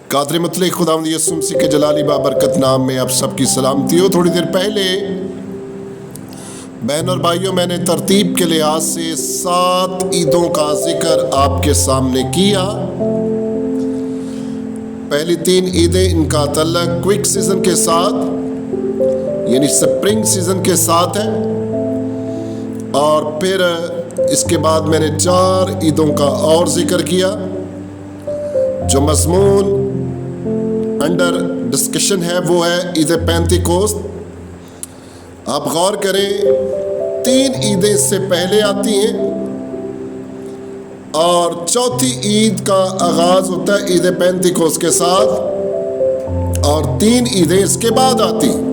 قادر مطلق خداوند یسوع مسیح کے جلالی بابرکت نام میں آپ سب کی سلامتی ہو۔ تھوڑی دیر پہلے بہن اور بھائیوں میں نے ترتیب کے لحاظ سے 7 عیدوں کا ذکر آپ کے سامنے کیا۔ پہلی 3 عیدیں ان کا تعلق کوئک سیزن کے ساتھ یعنی سپرنگ سیزن کے ساتھ ہے، اور پھر اس کے بعد میں نے 4 عیدوں کا اور ذکر کیا جو مضمون انڈر ڈسکشن ہے، وہ ہے عید پینتیکوست۔ آپ غور کریں، 3 عیدیں اس سے پہلے آتی ہیں اور چوتھی عید کا آغاز ہوتا ہے عید پینتیکوست کے ساتھ، اور 3 عیدیں اس کے بعد آتی ہیں۔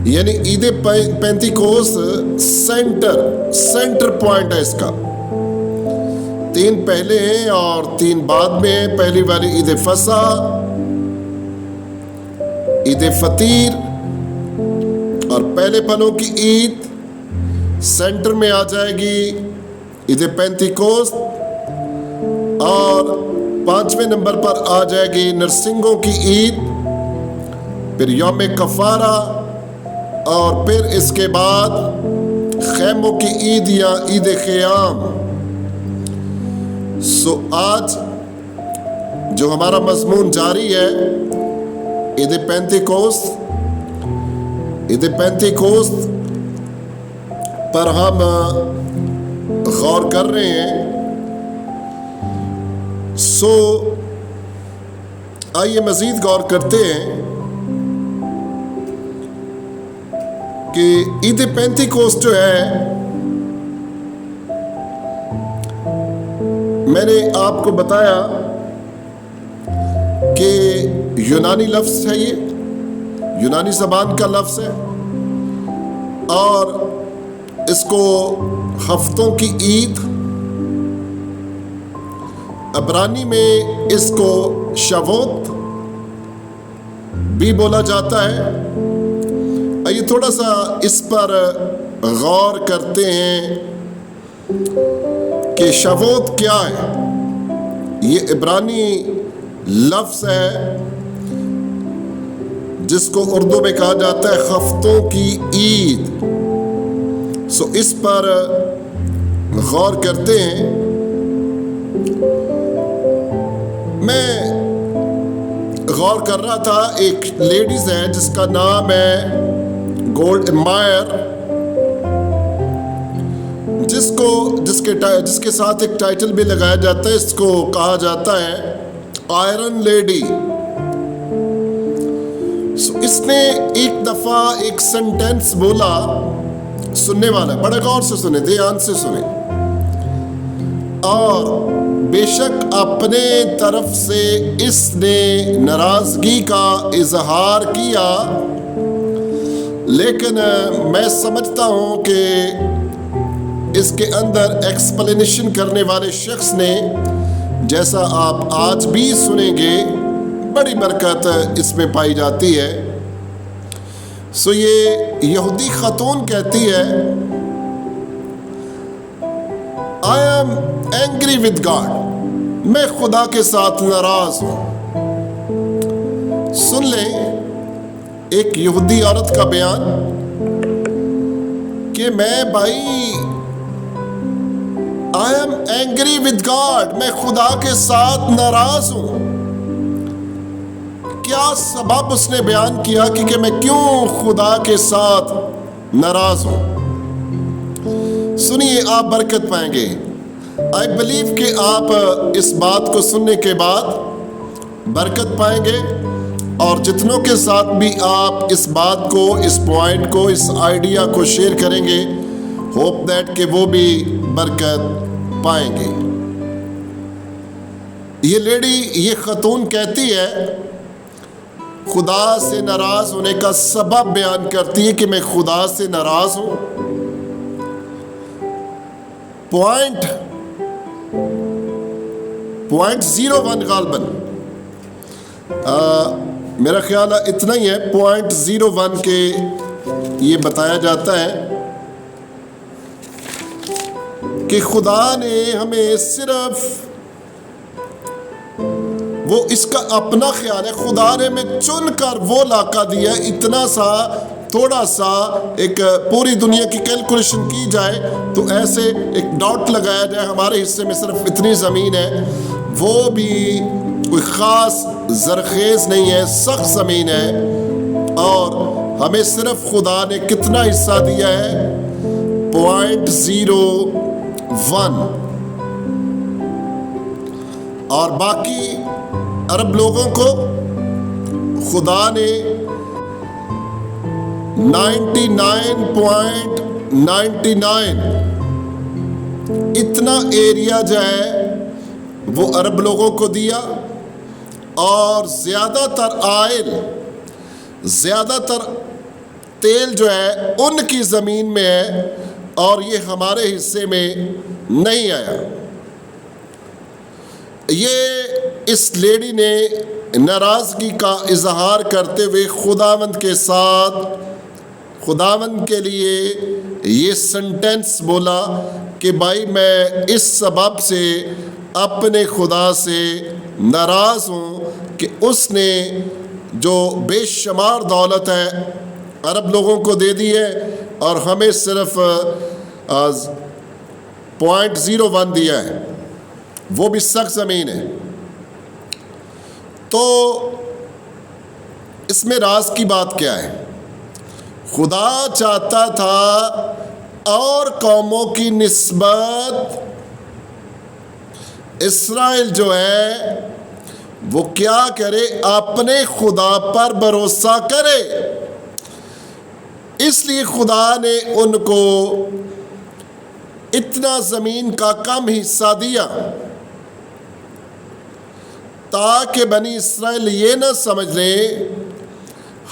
یعنی عید پینتیکوست سینٹر پوائنٹ ہے اس کا۔ 3 پہلے ہیں اور 3 بعد میں ہیں۔ پہلی والی عید فصح، عید فطیر اور پہلے پھلوں کی عید سینٹر میں آ جائے گی عید پینتیکوست، اور 5ویں نمبر پر آ جائے گی نرسنگوں کی عید، پھر یوم کفارہ، اور پھر اس کے بعد خیموں کی عید یا عید خیام۔ آج جو ہمارا مضمون جاری ہے عید پینتیکوست پر ہم غور کر رہے ہیں۔ آئیے مزید غور کرتے ہیں کہ عید پینتیکوست جو ہے، میں نے آپ کو بتایا کہ یونانی لفظ ہے، یہ یونانی زبان کا لفظ ہے، اور اس کو ہفتوں کی عید، عبرانی میں اس کو شووت بھی بولا جاتا ہے۔ آئیے تھوڑا سا اس پر غور کرتے ہیں کہ شووت کیا ہے۔ یہ عبرانی لفظ ہے جس کو اردو میں کہا جاتا ہے ہفتوں کی عید۔ اس پر غور کرتے ہیں۔ میں غور کر رہا تھا، ایک لیڈیز ہے جس کا نام ہے گولڈ مائر، جس کے ساتھ ایک ٹائٹل بھی لگایا جاتا ہے، اس کو کہا جاتا ہے آئرن لیڈی۔ اس نے ایک دفعہ ایک سینٹینس بولا، سننے والا ہے، بڑے غور سے سنیں، دھیان سے سنیں، اور بے شک اپنے طرف سے اس نے ناراضگی کا اظہار کیا، لیکن میں سمجھتا ہوں کہ اس کے اندر ایکسپلینیشن کرنے والے شخص نے، جیسا آپ آج بھی سنیں گے، بڑی برکت اس میں پائی جاتی ہے۔ یہ یہودی خاتون کہتی ہے، I am angry with God، میں خدا کے ساتھ ناراض ہوں۔ سن لیں ایک یہودی عورت کا بیان کہ میں بھائی I am angry with God، میں خدا کے ساتھ ناراض ہوں۔ کیا سبب اس نے بیان کیا کہ میں کیوں خدا کے ساتھ ناراض ہوں؟ سنیے، آپ برکت پائیں گے۔ I believe کہ آپ اس بات کو سننے کے بعد برکت پائیں گے، اور جتنوں کے ساتھ بھی آپ اس بات کو، اس پوائنٹ کو، اس آئیڈیا کو شیئر کریں گے، ہوپ دیٹ کہ وہ بھی برکت پائیں گے۔ یہ لیڈی، یہ خاتون کہتی ہے، خدا سے ناراض ہونے کا سبب بیان کرتی ہے کہ میں خدا سے ناراض ہوں۔ پوائنٹ 01 غالباً، میرا خیال ہے اتنا ہی ہے، 0.01 کے یہ بتایا جاتا ہے کہ خدا نے ہمیں صرف وہ اس کا اپنا خیال ہے. خدا نے ہمیں چن کر وہ علاقہ دیا ہے. اتنا سا تھوڑا سا ایک پوری دنیا کی کیلکولیشن کی جائے تو ایسے ایک ڈاٹ لگایا جائے ہمارے حصے میں صرف اتنی زمین ہے. وہ بھی کوئی خاص زرخیز نہیں ہے, سخت زمین ہے. اور ہمیں صرف خدا نے کتنا حصہ دیا ہے؟ 0.01. اور باقی عرب لوگوں کو خدا نے 99.99 اتنا ایریا جو ہے وہ عرب لوگوں کو دیا. اور زیادہ تر آئل, زیادہ تر تیل جو ہے ان کی زمین میں ہے, اور یہ ہمارے حصے میں نہیں آیا. یہ اس لیڈی نے ناراضگی کا اظہار کرتے ہوئے خداوند کے ساتھ, خداوند کے لیے یہ سنٹینس بولا کہ بھائی میں اس سبب سے اپنے خدا سے ناراض ہوں کہ اس نے جو بے شمار دولت ہے عرب لوگوں کو دے دی ہے اور ہمیں صرف 0.01 دیا ہے, وہ بھی سخت زمین ہے. تو اس میں راز کی بات کیا ہے؟ خدا چاہتا تھا اور قوموں کی نسبت اسرائیل جو ہے وہ کیا کرے؟ اپنے خدا پر بھروسہ کرے. اس لیے خدا نے ان کو اتنا زمین کا کم حصہ دیا تاکہ بنی اسرائیل یہ نہ سمجھ لیں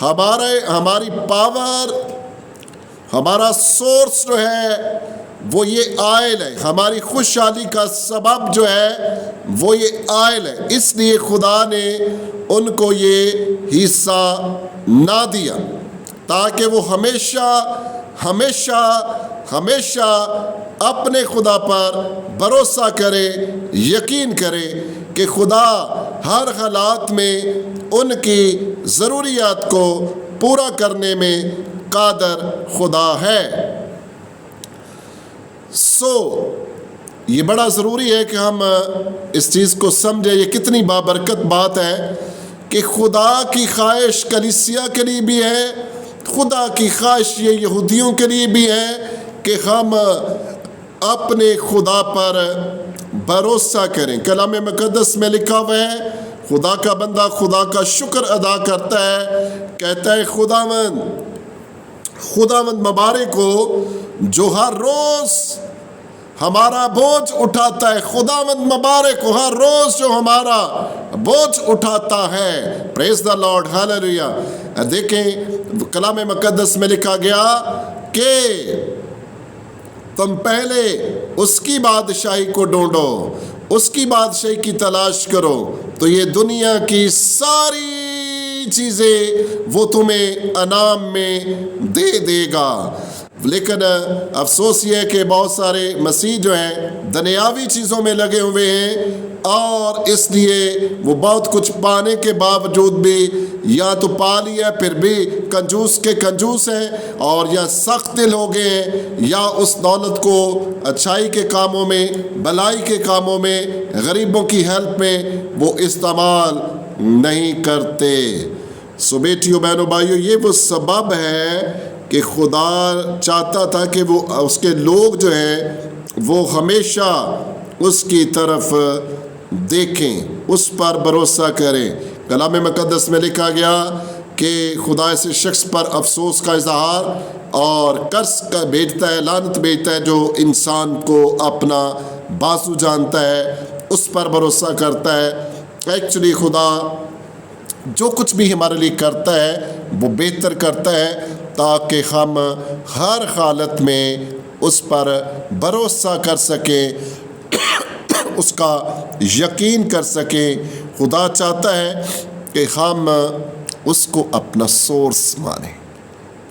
ہماری پاور, ہمارا سورس جو ہے وہ یہ آئل ہے, ہماری خوشحالی کا سبب جو ہے وہ یہ آئل ہے. اس لیے خدا نے ان کو یہ حصہ نہ دیا تاکہ وہ ہمیشہ ہمیشہ ہمیشہ اپنے خدا پر بھروسہ کرے, یقین کرے کہ خدا ہر حالات میں ان کی ضروریات کو پورا کرنے میں قادر خدا ہے. یہ بڑا ضروری ہے کہ ہم اس چیز کو سمجھیں. یہ کتنی بابرکت بات ہے کہ خدا کی خواہش کلیسیا کے لیے بھی ہے, خدا کی خواہش یہ یہودیوں کے لیے بھی ہے کہ ہم اپنے خدا پر بھروسہ کریں. کلام مقدس میں لکھا ہوا ہے خدا کا بندہ خدا کا شکر ادا کرتا ہے, کہتا ہے خداوند مبارک ہو جو ہر روز ہمارا بوجھ اٹھاتا ہے. خداوند مبارک ہو ہر روز جو ہمارا بوجھ اٹھاتا ہے. پریز دا لارڈ, ہاللیلویا. دیکھیں کلام مقدس میں لکھا گیا کہ تم پہلے اس کی بادشاہی کو ڈھونڈو, اس کی بادشاہی کی تلاش کرو تو یہ دنیا کی ساری چیزیں وہ تمہیں انعام میں دے دے گا. لیکن افسوس یہ ہے کہ بہت سارے مسیح جو ہیں دنیاوی چیزوں میں لگے ہوئے ہیں, اور اس لیے وہ بہت کچھ پانے کے باوجود بھی یا تو پا لیا پھر بھی کنجوس کے کنجوس ہیں, اور یا سخت دل ہو گئے ہیں, یا اس دولت کو اچھائی کے کاموں میں, بھلائی کے کاموں میں, غریبوں کی ہیلپ میں وہ استعمال نہیں کرتے. بیٹیوں بہنوں بھائیوں, یہ وہ سبب ہے کہ خدا چاہتا تھا کہ وہ اس کے لوگ جو ہیں وہ ہمیشہ اس کی طرف دیکھیں, اس پر بھروسہ کریں. کلام مقدس میں لکھا گیا کہ خدا ایسے شخص پر افسوس کا اظہار اور قرض کا بھیجتا ہے, لعنت بھیجتا ہے جو انسان کو اپنا بازو جانتا ہے, اس پر بھروسہ کرتا ہے. ایکچولی خدا جو کچھ بھی ہمارے لیے کرتا ہے وہ بہتر کرتا ہے تاکہ ہم ہر حالت میں اس پر بھروسہ کر سکیں, اس کا یقین کر سکیں. خدا چاہتا ہے کہ ہم اس کو اپنا سورس مانیں,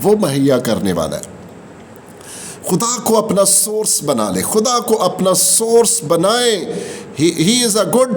وہ مہیا کرنے والا ہے. خدا کو اپنا سورس بنا لے, خدا کو اپنا سورس بنائیں. ہی از اے گڈ